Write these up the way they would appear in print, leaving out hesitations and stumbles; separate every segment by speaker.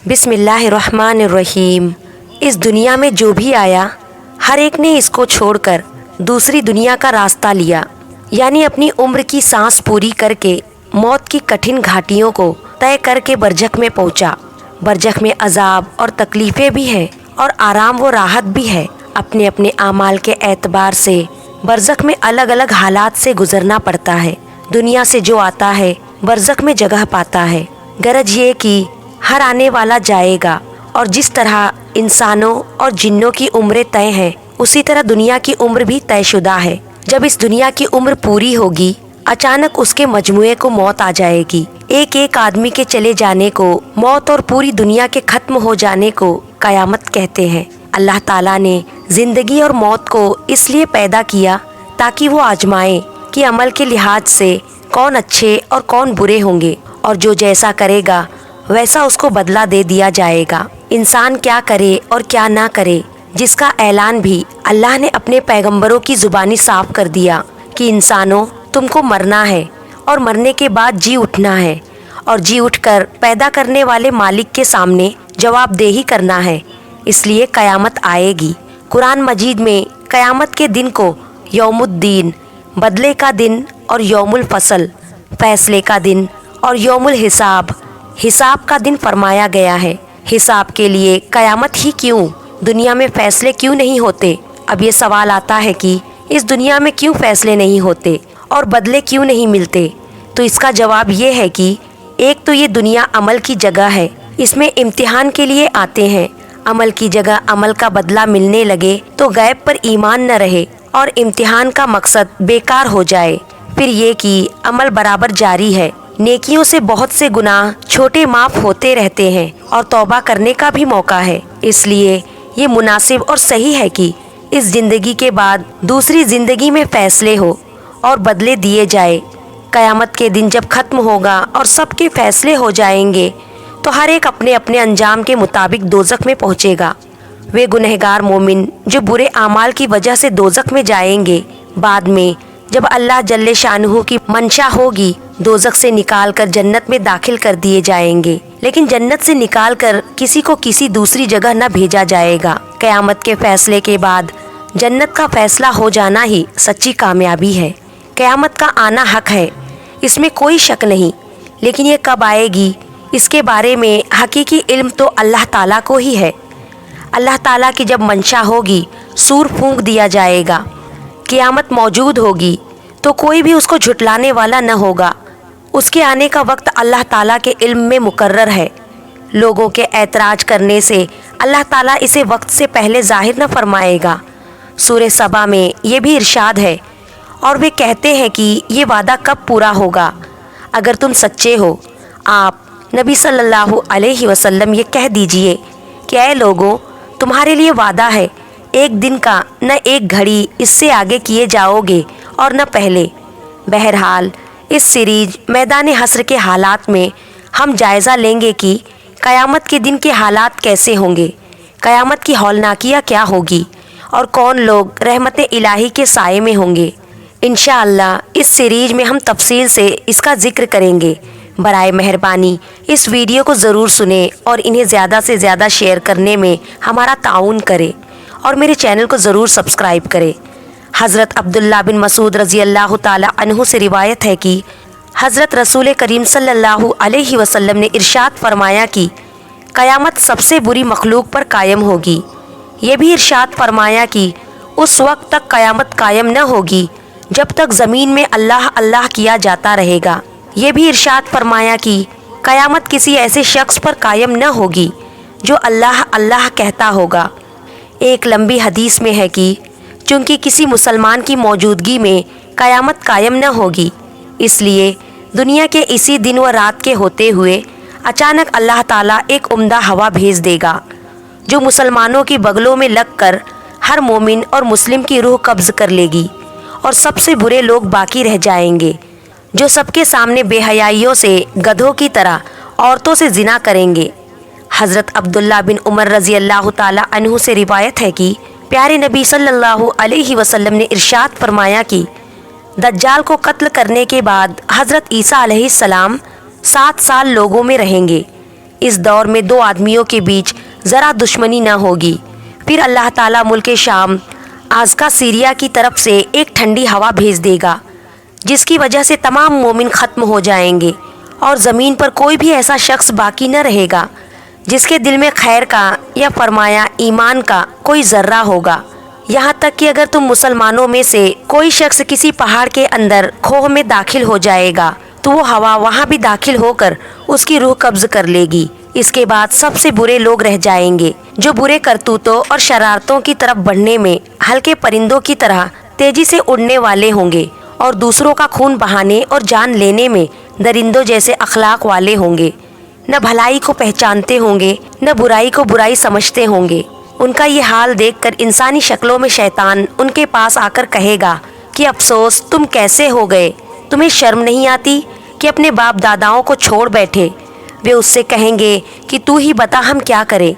Speaker 1: बिस्मिल्लाहिर्रहमानिर्रहीम। इस दुनिया में जो भी आया, हर एक ने इसको छोड़कर दूसरी दुनिया का रास्ता लिया, यानी अपनी उम्र की सांस पूरी करके मौत की कठिन घाटियों को तय करके बरज़ख में पहुंचा। बरज़ख में अजाब और तकलीफ़ें भी है और आराम व राहत भी है। अपने अपने आमाल के एतबार से बरज़ख में अलग अलग हालात से गुजरना पड़ता है। दुनिया से जो आता है बरज़ख में जगह पाता है। गरज ये कि हर आने वाला जाएगा, और जिस तरह इंसानों और जिन्नों की उम्रें तय हैं, उसी तरह दुनिया की उम्र भी तयशुदा है। जब इस दुनिया की उम्र पूरी होगी, अचानक उसके मजमुए को मौत आ जाएगी। एक एक आदमी के चले जाने को मौत और पूरी दुनिया के खत्म हो जाने को कयामत कहते हैं। अल्लाह ताला ने जिंदगी और मौत को इसलिए पैदा किया ताकि वो आजमाए कि अमल के लिहाज से कौन अच्छे और कौन बुरे होंगे, और जो जैसा करेगा वैसा उसको बदला दे दिया जाएगा। इंसान क्या करे और क्या ना करे, जिसका ऐलान भी अल्लाह ने अपने पैगंबरों की जुबानी साफ कर दिया कि इंसानों, तुमको मरना है और मरने के बाद जी उठना है, और जी उठकर पैदा करने वाले मालिक के सामने जवाबदेही करना है। इसलिए कयामत आएगी। कुरान मजीद में कयामत के दिन को यौमुद्दीन, बदले का दिन, और यौमुल फसल, फैसले का दिन, और यौमुल हिसाब, हिसाब का दिन फरमाया गया है। हिसाब के लिए कयामत ही क्यों, दुनिया में फैसले क्यों नहीं होते? अब ये सवाल आता है कि इस दुनिया में क्यों फैसले नहीं होते और बदले क्यों नहीं मिलते? तो इसका जवाब ये है कि एक तो ये दुनिया अमल की जगह है, इसमें इम्तिहान के लिए आते हैं। अमल की जगह अमल का बदला मिलने लगे तो गैब पर ईमान न रहे और इम्तिहान का मकसद बेकार हो जाए। फिर ये कि अमल बराबर जारी है, नेकियों से बहुत से गुनाह छोटे माफ होते रहते हैं और तौबा करने का भी मौका है। इसलिए ये मुनासिब और सही है कि इस जिंदगी के बाद दूसरी जिंदगी में फैसले हो और बदले दिए जाए। कयामत के दिन जब खत्म होगा और सबके फैसले हो जाएंगे, तो हर एक अपने अपने अंजाम के मुताबिक दोज़ख में पहुंचेगा। वे गुनहगार मोमिन जो बुरे आमाल की वजह से दोज़ख में जाएंगे, बाद में जब अल्लाह जल्ले शानुहु की मंशा होगी, दोज़ख से निकाल कर जन्नत में दाखिल कर दिए जाएंगे। लेकिन जन्नत से निकाल कर किसी को किसी दूसरी जगह न भेजा जाएगा। कयामत के फैसले के बाद जन्नत का फैसला हो जाना ही सच्ची कामयाबी है। कयामत का आना हक है, इसमें कोई शक नहीं, लेकिन ये कब आएगी इसके बारे में हकीकी इल्म तो अल्लाह ताला को ही है। अल्लाह ताला की जब मंशा होगी, सूर फूंक दिया जाएगा, क़यामत मौजूद होगी, तो कोई भी उसको झुटलाने वाला न होगा। उसके आने का वक्त अल्लाह ताला के इल्म में मुकर्रर है। लोगों के ऐतराज करने से अल्लाह ताला इसे वक्त से पहले जाहिर न फरमाएगा। सूरह सबा में ये भी इरशाद है, और वे कहते हैं कि ये वादा कब पूरा होगा। अगर तुम सच्चे हो, आप नबी सल्लल्लाहु अलैहि वसल्लम ये कह दीजिए कि ऐ लोगों, तुम्हारे लिए वादा है, एक दिन का न एक घड़ी इससे आगे किए जाओगे और न पहले। बहरहाल इस सीरीज मैदान हश्र के हालात में हम जायज़ा लेंगे कि क़यामत के दिन के हालात कैसे होंगे, क़यामत की हौलनाकियाँ क्या होगी, और कौन लोग रहमत इलाही के साए में होंगे। इंशाअल्लाह इस सीरीज में हम तफसील से इसका जिक्र करेंगे। बराए मेहरबानी इस वीडियो को ज़रूर सुने और इन्हें ज़्यादा से ज़्यादा शेयर करने में हमारा ताउन करें, और मेरे चैनल को ज़रूर सब्सक्राइब करें। हज़रत अब्दुल्ला बिन मसूद रज़ी अल्लाह ताला अन्हु से रिवायत है कि हज़रत रसूल करीम सल्लल्लाहु अलैहि वसल्लम ने इरशाद फरमाया कि क़यामत सबसे बुरी मखलूक पर कायम होगी। ये भी इरशाद फरमाया कि उस वक्त तक क़यामत कायम न होगी जब तक ज़मीन में अल्लाह अल्लाह किया जाता रहेगा। ये भी इरशाद फरमाया कि क़यामत किसी ऐसे शख्स पर कायम न होगी जो अल्लाह अल्लाह कहता होगा। एक लंबी हदीस में है कि चूँकि किसी मुसलमान की मौजूदगी में क़यामत कायम न होगी, इसलिए दुनिया के इसी दिन व रात के होते हुए अचानक अल्लाह ताला एक उम्दा हवा भेज देगा, जो मुसलमानों की बगलों में लगकर हर मोमिन और मुस्लिम की रूह कब्ज़ कर लेगी, और सबसे बुरे लोग बाकी रह जाएंगे, जो सबके सामने बेहयाइयों से गधों की तरह औरतों से जिना करेंगे। हज़रत अब्दुल्ला बिन उमर रज़ी अल्लाह ताला अन्हु से रिवायत है कि प्यारे नबी सल्लल्लाहु अलैहि वसल्लम ने इरशाद फरमाया कि दज्जाल को कत्ल करने के बाद हज़रत ईसा अलैहिस्सलाम 7 साल लोगों में रहेंगे। اس دور میں دو آدمیوں کے بیچ ذرا دشمنی نہ ہوگی۔ پھر اللہ تعالیٰ ملک شام آزکا سیریا کی طرف سے ایک ٹھنڈی ہوا بھیج دے گا، جس کی وجہ سے تمام مومن ختم ہو جائیں گے اور زمین پر کوئی بھی ایسا شخص باقی نہ رہے گا جس کے دل میں خیر کا یا فرمایا ایمان کا کوئی ذرہ ہوگا۔ یہاں تک کہ اگر تم مسلمانوں میں سے کوئی شخص کسی پہاڑ کے اندر کھوہ میں داخل ہو جائے گا تو وہ ہوا وہاں بھی داخل ہو کر اس کی روح قبض کر لے گی۔ اس کے بعد سب سے برے لوگ رہ جائیں گے جو برے کرتوتوں اور شرارتوں کی طرف بڑھنے میں ہلکے پرندوں کی طرح تیزی سے اڑنے والے ہوں گے، اور دوسروں کا خون بہانے اور جان لینے میں درندوں جیسے اخلاق والے ہوں گے۔ نہ بھلائی کو پہچانتے ہوں گے، نہ برائی کو برائی سمجھتے ہوں گے۔ ان کا یہ حال دیکھ کر انسانی شکلوں میں شیطان ان کے پاس آ کر کہے گا کہ افسوس، تم کیسے ہو گئے؟ تمہیں شرم نہیں آتی کہ اپنے باپ داداؤں کو چھوڑ بیٹھے؟ وہ اس سے کہیں گے کہ تو ہی بتا ہم کیا کریں۔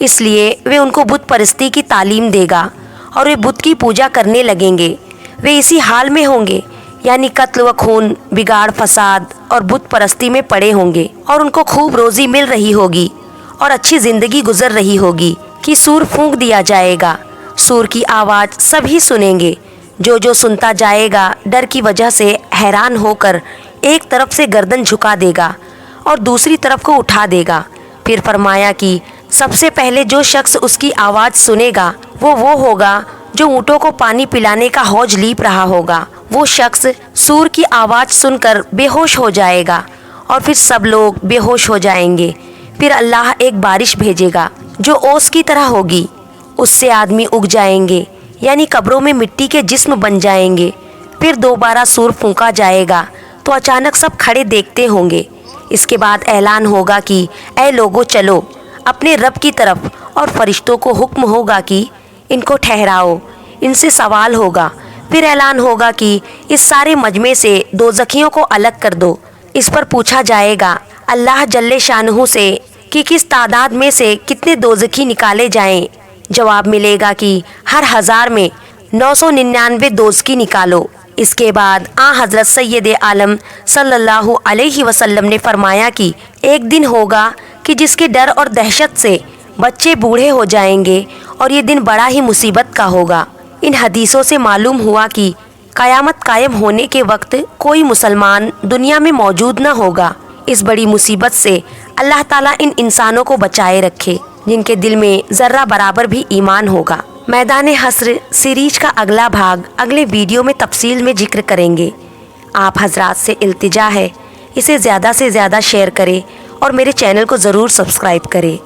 Speaker 1: اس لیے وہ ان کو بت پرستی کی تعلیم دے گا اور وہ بت کی پوجا کرنے لگیں گے۔ وہ اسی حال میں ہوں گے، یعنی قتل و خون، بگاڑ، فساد اور بت پرستی میں پڑے ہوں گے، اور ان کو خوب روزی مل رہی ہوگی اور اچھی زندگی گزر رہی ہوگی کہ سور پھونک دیا جائے گا۔ سور کی آواز سبھی سنیں گے۔ جو سنتا جائے گا ڈر کی وجہ سے حیران ہو کر ایک طرف سے گردن جھکا دے گا اور دوسری طرف کو اٹھا دے گا۔ پھر فرمایا کہ سب سے پہلے جو شخص اس کی آواز سنے گا وہ ہوگا جو اونٹوں کو پانی پلانے کا حوض لیپ رہا ہوگا۔ وہ شخص سور کی آواز سن کر بے ہوش ہو جائے گا اور پھر سب لوگ بے ہوش ہو جائیں گے۔ پھر اللہ ایک بارش بھیجے گا جو اوس کی طرح ہوگی، اس سے آدمی اگ جائیں گے، یعنی قبروں میں مٹی کے جسم بن جائیں گے۔ پھر دوبارہ سور پھونکا جائے گا تو اچانک سب کھڑے دیکھتے ہوں گے۔ اس کے بعد اعلان ہوگا کہ اے لوگوں چلو اپنے رب کی طرف، اور فرشتوں کو حکم ہوگا کہ ان کو ٹھہراؤ، ان سے سوال ہوگا۔ پھر اعلان ہوگا کہ اس سارے مجمع سے دوزخیوں کو الگ کر دو۔ اس پر پوچھا جائے گا اللہ جل شانہ سے کہ کس تعداد میں سے کتنے دوزخی نکالے جائیں۔ جواب ملے گا کہ ہر 1000 میں 999 دوزخی نکالو۔ اس کے بعد حضرت سید عالم صلی اللہ علیہ وسلم نے فرمایا کہ ایک دن ہوگا کہ جس کے ڈر اور دہشت سے بچے بوڑھے ہو جائیں گے، اور یہ دن بڑا ہی مصیبت کا ہوگا۔ ان حدیثوں سے معلوم ہوا کہ قیامت قائم ہونے کے وقت کوئی مسلمان دنیا میں موجود نہ ہوگا۔ اس بڑی مصیبت سے اللہ تعالیٰ ان انسانوں کو بچائے رکھے جن کے دل میں ذرہ برابر بھی ایمان ہوگا۔ میدان حشر سیریز کا اگلا بھاگ اگلے ویڈیو میں تفصیل میں ذکر کریں گے۔ آپ حضرات سے التجا ہے اسے زیادہ سے زیادہ شیئر کریں اور میرے چینل کو ضرور سبسکرائب کریں۔